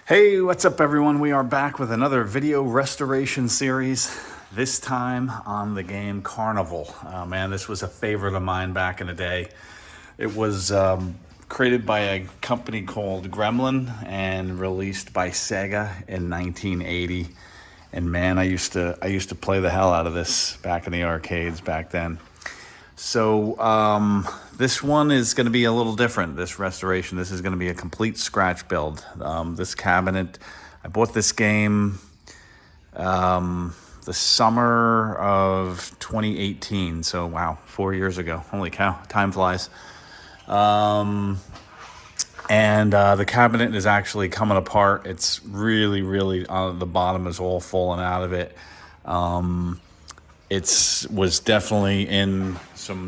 Hey, what's up everyone? We are back with another video restoration series, this time on the game Carnival. Man, this was a favorite of mine back in the day. It was created by a company called Gremlin and released by Sega in 1980. And man, I used to play the hell out of this back in the arcades back then. So this one is going to be a little different. This restoration, this is going to be a complete scratch build. This cabinet, I bought this game the summer of 2018. So wow, 4 years ago. Holy cow, time flies. And the cabinet is actually coming apart. It's really, the bottom is all falling out of it. It was definitely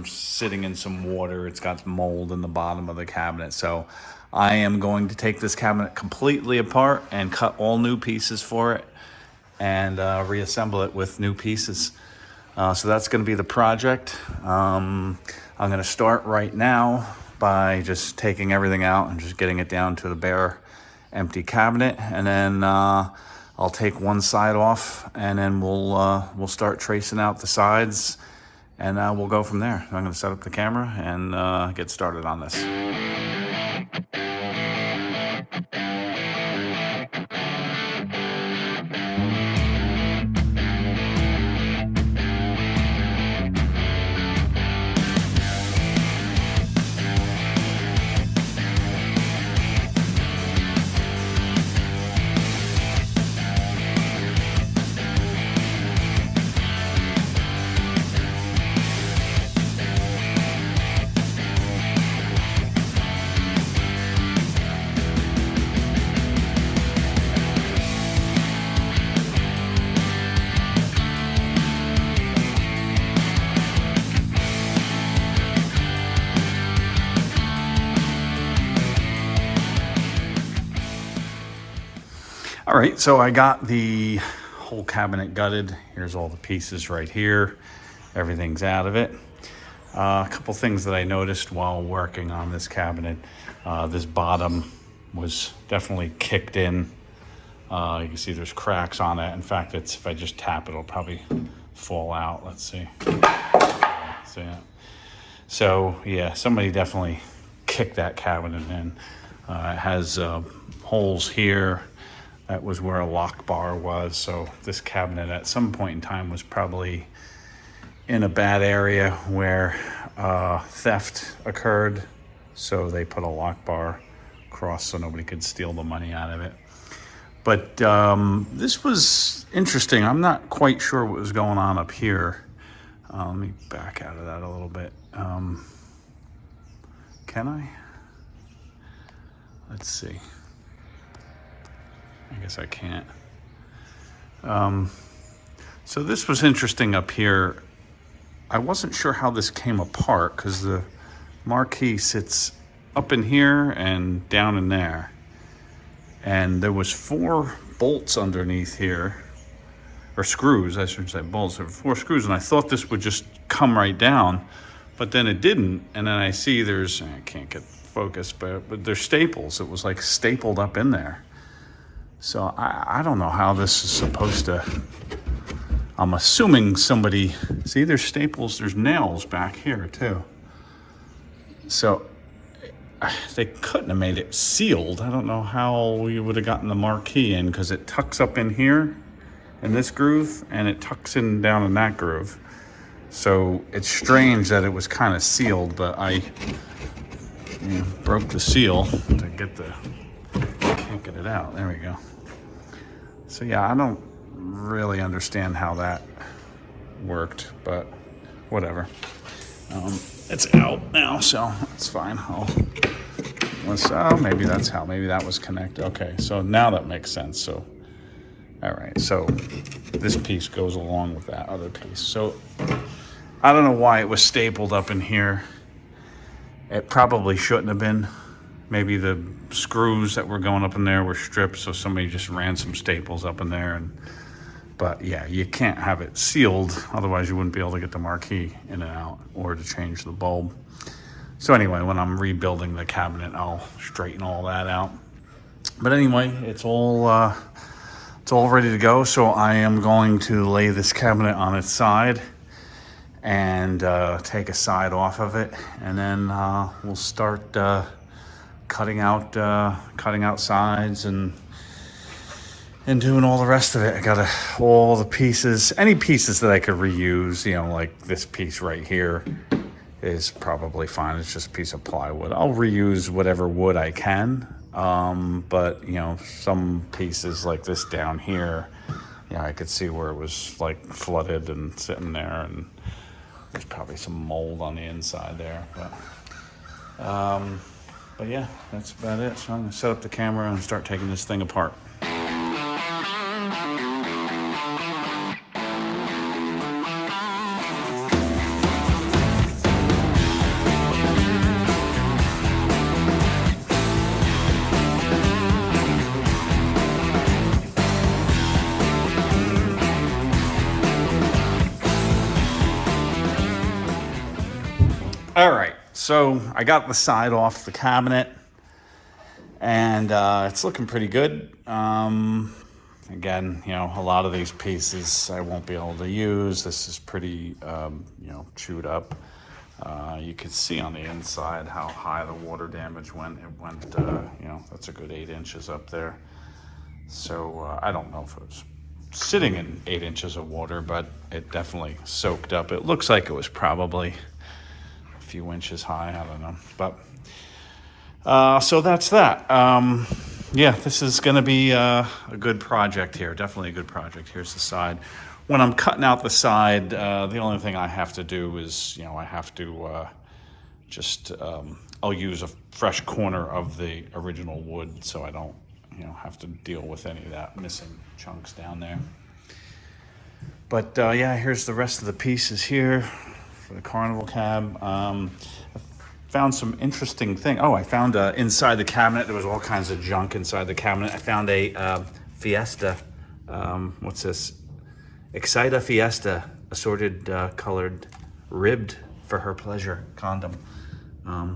sitting in some water. It's got mold in the bottom of the cabinet. So I am going to take this cabinet completely apart and cut all new pieces for it and reassemble it with new pieces. So that's going to be the project. I'm going to start right now by just taking everything out and just getting it down to the bare empty cabinet, and then I'll take one side off, and then we'll start tracing out the sides, and we'll go from there. I'm going to set up the camera and get started on this. All right, so I got the whole cabinet gutted. Here's all the pieces right here. Everything's out of it. A couple things that I noticed while working on this cabinet. This bottom was definitely kicked in. You can see there's cracks on it. In fact, if I just tap it, it'll probably fall out. Let's see. So yeah, somebody definitely kicked that cabinet in. It has holes here. That was where a lock bar was. So this cabinet at some point in time was probably in a bad area where theft occurred. So they put a lock bar across so nobody could steal the money out of it. But this was interesting. I'm not quite sure what was going on up here. Let me back out of that a little bit. Can I? Let's see. I guess I can't. So this was interesting up here. I wasn't sure how this came apart because the marquee sits up in here and down in there. And there was 4 bolts underneath here, or screws, I should say bolts. There were 4 screws, and I thought this would just come right down, but then it didn't. And then I see I can't get focused, but there's staples. It was like stapled up in there. So I don't know how this is supposed to, I'm assuming somebody, see there's staples, there's nails back here too. So they couldn't have made it sealed. I don't know how we would have gotten the marquee in because it tucks up in here in this groove and it tucks in down in that groove. So it's strange that it was kind of sealed, but I broke the seal to get can't get it out. There we go. So yeah, I don't really understand how that worked, but whatever. It's out now, so it's fine. Maybe that's how. Maybe that was connected. Okay, so now that makes sense. So, all right. So this piece goes along with that other piece. So I don't know why it was stapled up in here. It probably shouldn't have been. Maybe the screws that were going up in there were stripped, so somebody just ran some staples up in there. But yeah, you can't have it sealed, otherwise you wouldn't be able to get the marquee in and out or to change the bulb. So anyway, when I'm rebuilding the cabinet, I'll straighten all that out. But anyway, it's all ready to go. So I am going to lay this cabinet on its side and take a side off of it, and then we'll start cutting out sides and doing all the rest of it. I got all the pieces, any pieces that I could reuse, like this piece right here is probably fine. It's just a piece of plywood. I'll reuse whatever wood I can. But some pieces like this down here, I could see where it was like flooded and sitting there, and there's probably some mold on the inside there. But yeah, that's about it. So I'm gonna set up the camera and start taking this thing apart. All right, so I got the side off the cabinet, and it's looking pretty good. Again, a lot of these pieces I won't be able to use. This is pretty, chewed up. You can see on the inside how high the water damage went. It went, that's a good 8 inches up there. So I don't know if it was sitting in 8 inches of water, but it definitely soaked up. It looks like it was probably few inches high, I don't know, but so that's that. Yeah, this is going to be a good project here, definitely a good project. Here's the side. When I'm cutting out the side, the only thing I have to do is, I have to I'll use a fresh corner of the original wood, so I don't, have to deal with any of that missing chunks down there. But yeah, here's the rest of the pieces here for the Carnival cab. I found some interesting thing. I found inside the cabinet, there was all kinds of junk inside the cabinet. I found a Fiesta, what's this? Excita Fiesta, assorted colored, ribbed for her pleasure condom. I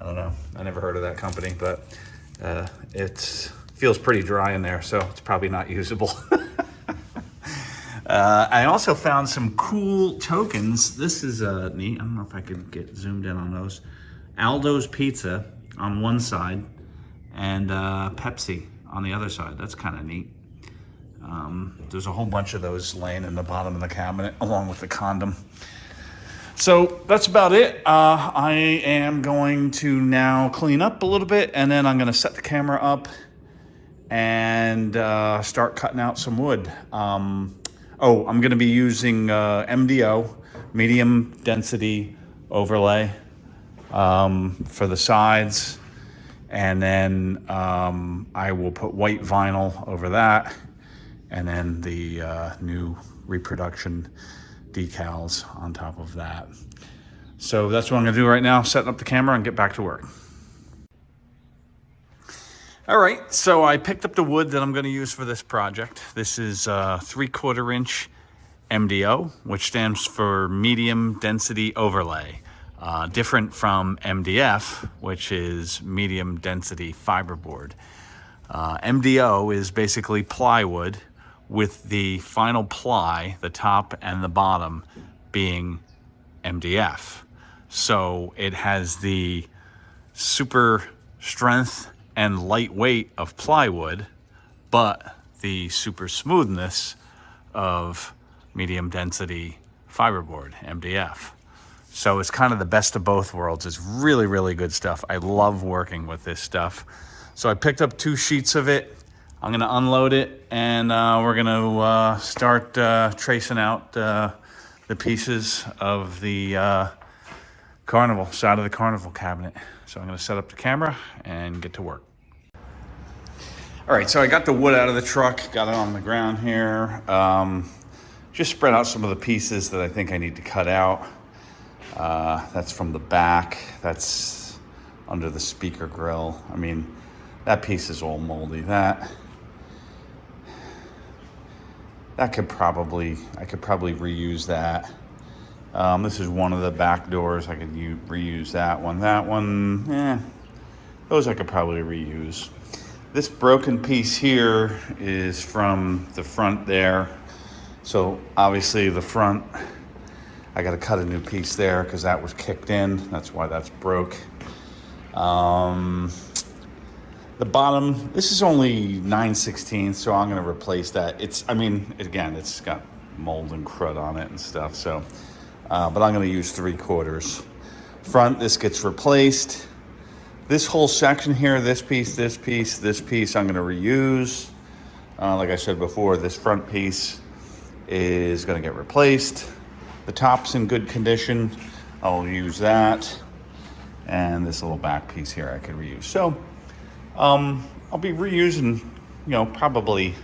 don't know, I never heard of that company, but it feels pretty dry in there, so it's probably not usable. I also found some cool tokens. This is neat. I don't know if I could get zoomed in on those. Aldo's Pizza on one side and Pepsi on the other side. That's kind of neat. There's a whole bunch of those laying in the bottom of the cabinet along with the condom. So that's about it. I am going to now clean up a little bit, and then I'm going to set the camera up and start cutting out some wood. I'm going to be using MDO, medium density overlay, for the sides. And then I will put white vinyl over that. And then the new reproduction decals on top of that. So that's what I'm going to do right now, setting up the camera and get back to work. All right, so I picked up the wood that I'm going to use for this project. This is 3/4 inch MDO, which stands for medium density overlay. Different from MDF, which is medium density fiberboard. MDO is basically plywood with the final ply, the top and the bottom, being MDF. So it has the super strength and lightweight of plywood, but the super smoothness of medium density fiberboard, MDF. So it's kind of the best of both worlds. It's really, really good stuff. I love working with this stuff. So I picked up 2 sheets of it. I'm gonna unload it, and we're gonna start tracing out the pieces of the Carnival, side of the Carnival cabinet. So I'm gonna set up the camera and get to work. All right, so I got the wood out of the truck, got it on the ground here. Just spread out some of the pieces that I think I need to cut out. That's from the back, that's under the speaker grill. I mean, that piece is all moldy. I could probably reuse that. This is one of the back doors. I could reuse that one. That one, those I could probably reuse. This broken piece here is from the front there. So obviously the front, I got to cut a new piece there because that was kicked in. That's why that's broke. The bottom, this is only 9/16, so I'm going to replace that. Again, it's got mold and crud on it and stuff. So, but I'm going to use 3/4. Front, this gets replaced. This whole section here, this piece, this piece, this piece, I'm going to reuse. Like I said before, this front piece is going to get replaced. The top's in good condition. I'll use that. And this little back piece here I could reuse. So I'll be reusing, probably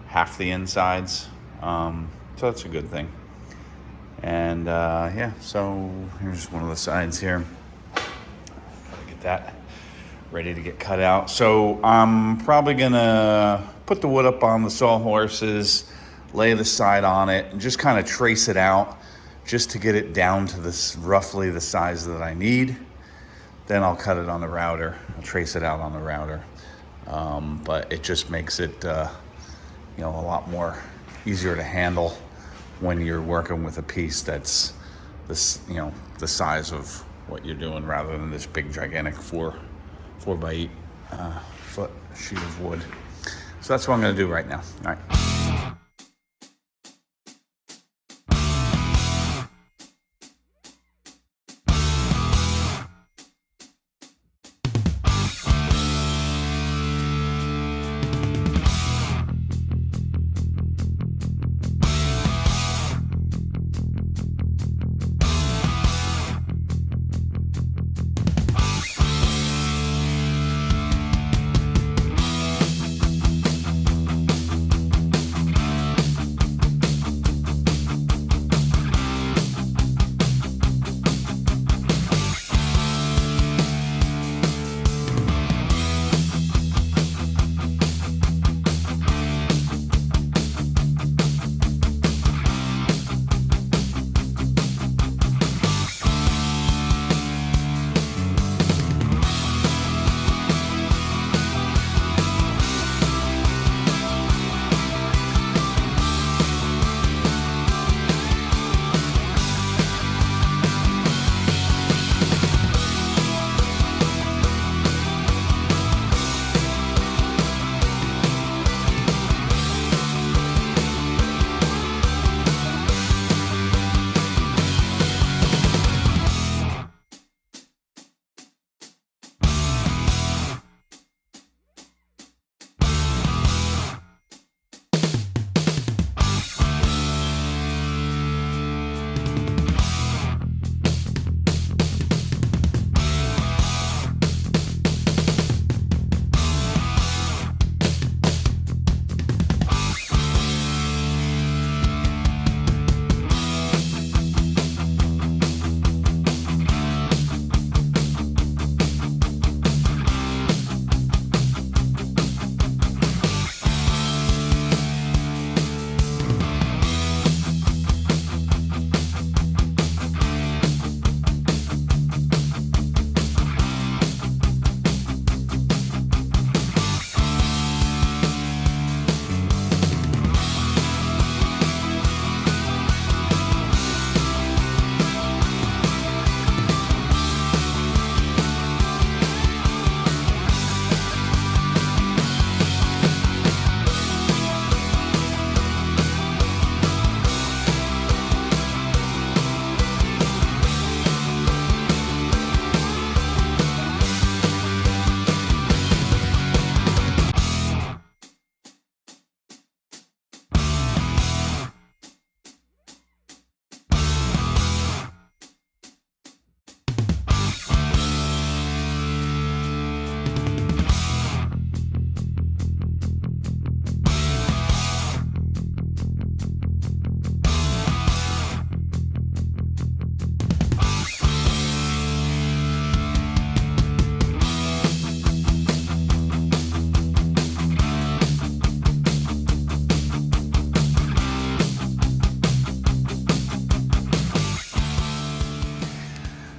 half the insides. So that's a good thing. And so here's one of the sides here. Gotta get that ready to get cut out. So I'm probably gonna put the wood up on the sawhorses, lay the side on it, and just kind of trace it out just to get it down to this roughly the size that I need. Then I'll cut it on the router. I'll trace it out on the router. But it just makes it a lot more easier to handle when you're working with a piece that's this, the size of what you're doing rather than this big gigantic 4x8 foot sheet of wood. So that's what I'm gonna do right now. All right.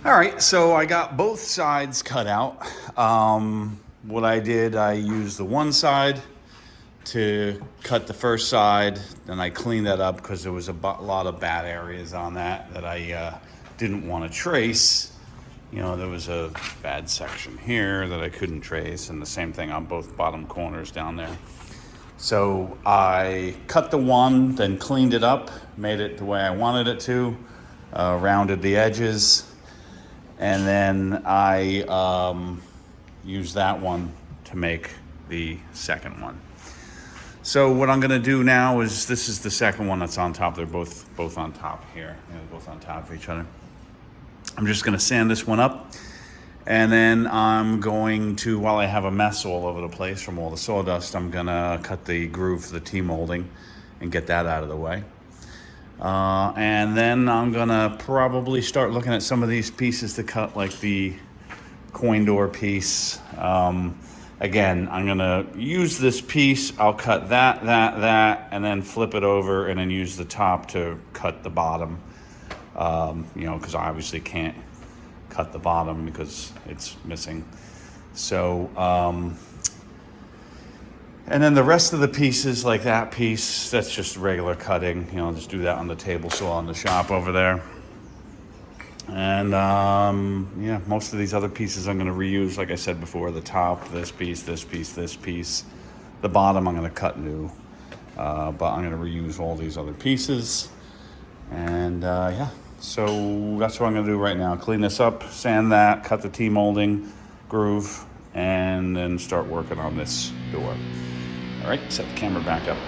All right, so I got both sides cut out. what I did, I used the one side to cut the first side, then I cleaned that up because there was a lot of bad areas on that I didn't want to trace. There was a bad section here that I couldn't trace, and the same thing on both bottom corners down there. So I cut the one, then cleaned it up, made it the way I wanted it to, rounded the edges, and then I used that one to make the second one. So what I'm going to do now is, this is the second one that's on top. They're both on top here. Both on top of each other. I'm just going to sand this one up, and then I'm going to, while I have a mess all over the place from all the sawdust, I'm going to cut the groove for the T-molding and get that out of the way. And then I'm going to probably start looking at some of these pieces to cut, like the coin door piece. Again, I'm going to use this piece. I'll cut that, and then flip it over and then use the top to cut the bottom. Because I obviously can't cut the bottom because it's missing. So, and then the rest of the pieces, like that piece, that's just regular cutting. I'll just do that on the table saw in the shop over there. And most of these other pieces I'm going to reuse, like I said before, the top, this piece, this piece, this piece. The bottom I'm going to cut new, but I'm going to reuse all these other pieces. And so that's what I'm going to do right now. Clean this up, sand that, cut the T-molding groove, and then start working on this door. All right, set the camera back up.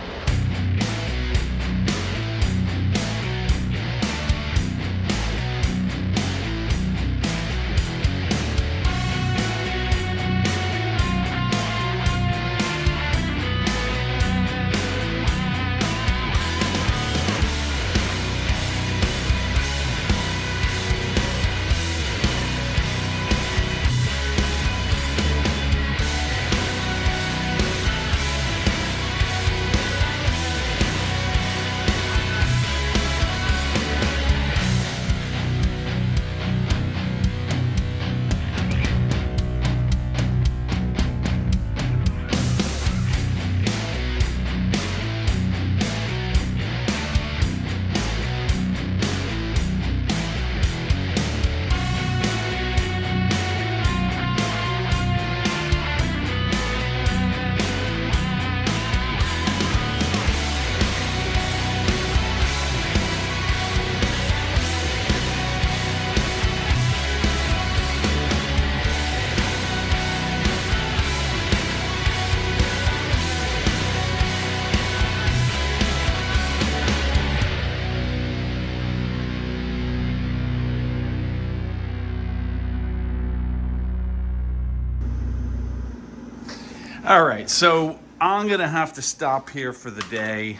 All right, so I'm gonna have to stop here for the day.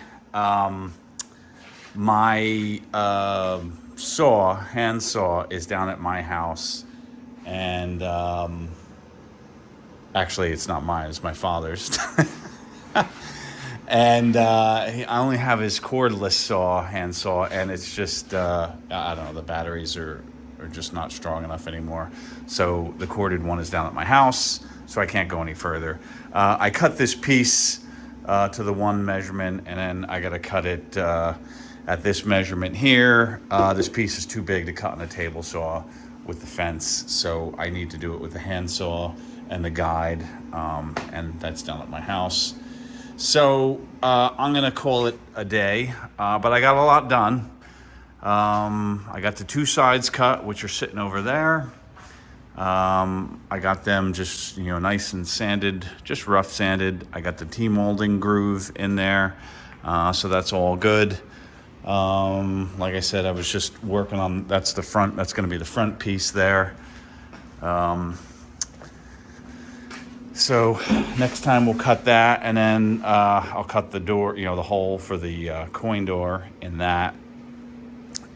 My hand saw is down at my house, and actually it's not mine, it's my father's. And I only have his cordless hand saw, and it's just, I don't know, the batteries are just not strong enough anymore. So the corded one is down at my house, so I can't go any further. I cut this piece to the one measurement, and then I gotta cut it at this measurement here. This piece is too big to cut on a table saw with the fence, so I need to do it with the hand saw and the guide, and that's down at my house. So I'm gonna call it a day, but I got a lot done. I got the two sides cut, which are sitting over there. I got them just, nice and sanded, just rough sanded. I got the T-molding groove in there, so that's all good. Like I said, I was just working on, that's the front, that's gonna be the front piece there. So next time we'll cut that, and then I'll cut the door, the hole for the coin door in that.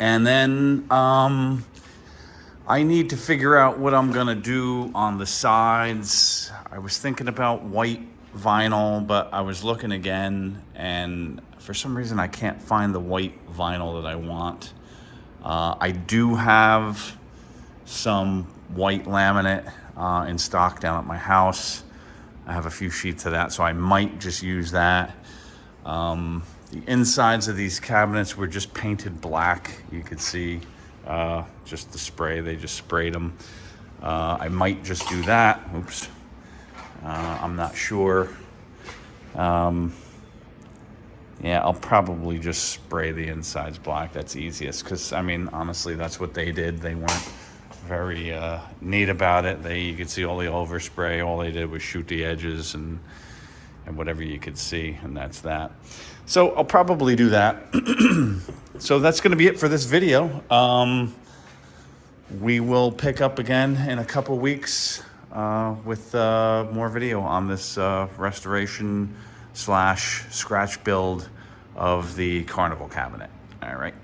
And then I need to figure out what I'm gonna do on the sides. I was thinking about white vinyl, but I was looking again, and for some reason I can't find the white vinyl that I want. I do have some white laminate in stock down at my house. I have a few sheets of that, so I might just use that. The insides of these cabinets were just painted black. You could see just the spray, they just sprayed them. I might just do that. Oops. I'm not sure. Yeah, I'll probably just spray the insides black. That's easiest, because I mean, honestly, that's what they did. They weren't very neat about it. You could see all the overspray. All they did was shoot the edges and whatever you could see, and that's that. So I'll probably do that. So that's going to be it for this video. We will pick up again in a couple weeks with more video on this restoration / scratch build of the Carnival cabinet. All right.